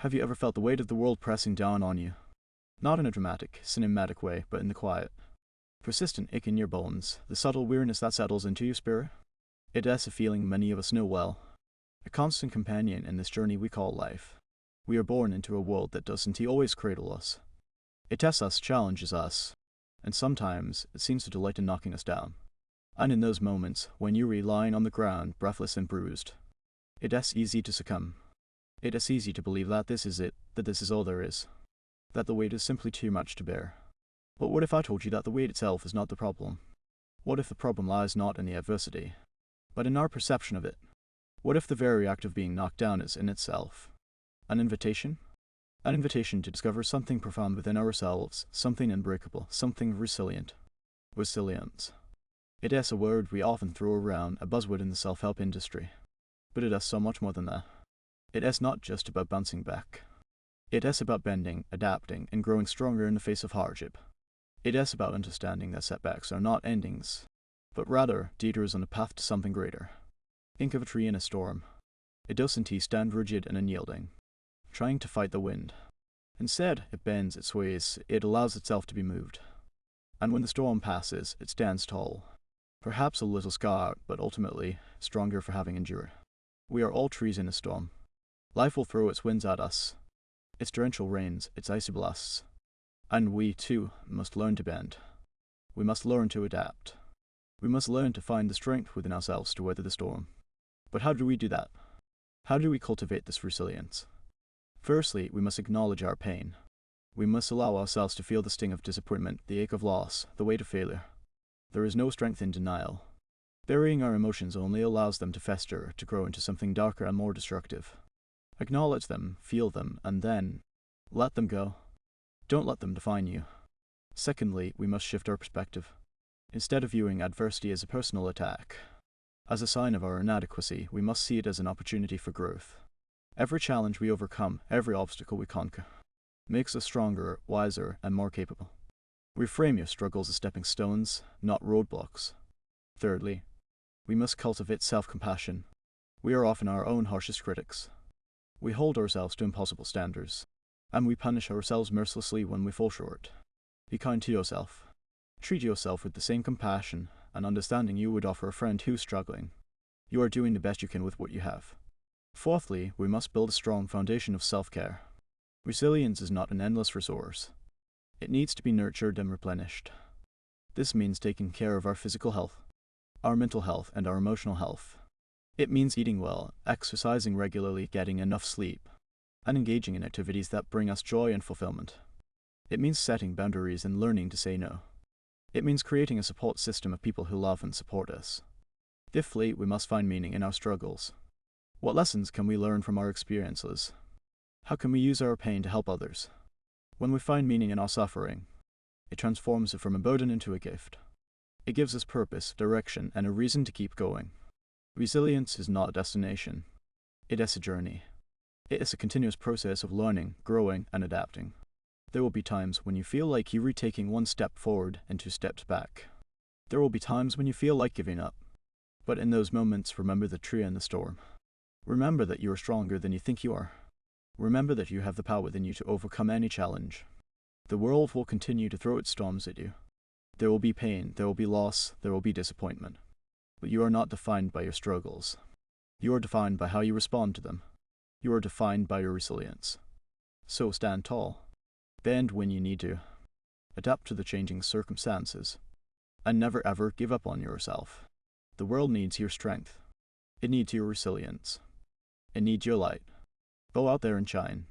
Have you ever felt the weight of the world pressing down on you? Not in a dramatic, cinematic way, but in the quiet, persistent ache in your bones, the subtle weariness that settles into your spirit? It is a feeling many of us know well, a constant companion in this journey we call life. We are born into a world that doesn't always cradle us. It tests us, challenges us, and sometimes it seems to delight in knocking us down. And in those moments, when you are lying on the ground, breathless and bruised, it is easy to succumb. It is easy to believe that this is it, that this is all there is, that the weight is simply too much to bear. But what if I told you that the weight itself is not the problem? What if the problem lies not in the adversity, but in our perception of it? What if the very act of being knocked down is in itself an invitation? An invitation to discover something profound within ourselves, something unbreakable, something resilient. Resilience. It is a word we often throw around, a buzzword in the self-help industry. But it is so much more than that. It is not just about bouncing back. It is about bending, adapting, and growing stronger in the face of hardship. It is about understanding that setbacks are not endings, but rather detours on the path to something greater. Think of a tree in a storm. It doesn't stand rigid and unyielding, trying to fight the wind. Instead, it bends, it sways, it allows itself to be moved. And when the storm passes, it stands tall, perhaps a little scarred, but ultimately stronger for having endured. We are all trees in a storm. Life will throw its winds at us, its torrential rains, its icy blasts. And we, too, must learn to bend. We must learn to adapt. We must learn to find the strength within ourselves to weather the storm. But how do we do that? How do we cultivate this resilience? Firstly, we must acknowledge our pain. We must allow ourselves to feel the sting of disappointment, the ache of loss, the weight of failure. There is no strength in denial. Burying our emotions only allows them to fester, to grow into something darker and more destructive. Acknowledge them, feel them, and then let them go. Don't let them define you. Secondly, we must shift our perspective. Instead of viewing adversity as a personal attack, as a sign of our inadequacy, we must see it as an opportunity for growth. Every challenge we overcome, every obstacle we conquer, makes us stronger, wiser, and more capable. Reframe your struggles as stepping stones, not roadblocks. Thirdly, we must cultivate self-compassion. We are often our own harshest critics. We hold ourselves to impossible standards, and we punish ourselves mercilessly when we fall short. Be kind to yourself. Treat yourself with the same compassion and understanding you would offer a friend who's struggling. You are doing the best you can with what you have. Fourthly, we must build a strong foundation of self-care. Resilience is not an endless resource. It needs to be nurtured and replenished. This means taking care of our physical health, our mental health, and our emotional health. It means eating well, exercising regularly, getting enough sleep, and engaging in activities that bring us joy and fulfillment. It means setting boundaries and learning to say no. It means creating a support system of people who love and support us. Fifthly, we must find meaning in our struggles. What lessons can we learn from our experiences? How can we use our pain to help others? When we find meaning in our suffering, it transforms it from a burden into a gift. It gives us purpose, direction, and a reason to keep going. Resilience is not a destination. It is a journey. It is a continuous process of learning, growing, and adapting. There will be times when you feel like you're taking one step forward and 2 steps back. There will be times when you feel like giving up. But in those moments, remember the tree and the storm. Remember that you are stronger than you think you are. Remember that you have the power within you to overcome any challenge. The world will continue to throw its storms at you. There will be pain, there will be loss, there will be disappointment. But you are not defined by your struggles. You are defined by how you respond to them. You are defined by your resilience. So stand tall. Bend when you need to. Adapt to the changing circumstances. And never ever give up on yourself. The world needs your strength. It needs your resilience. It needs your light. Go out there and shine.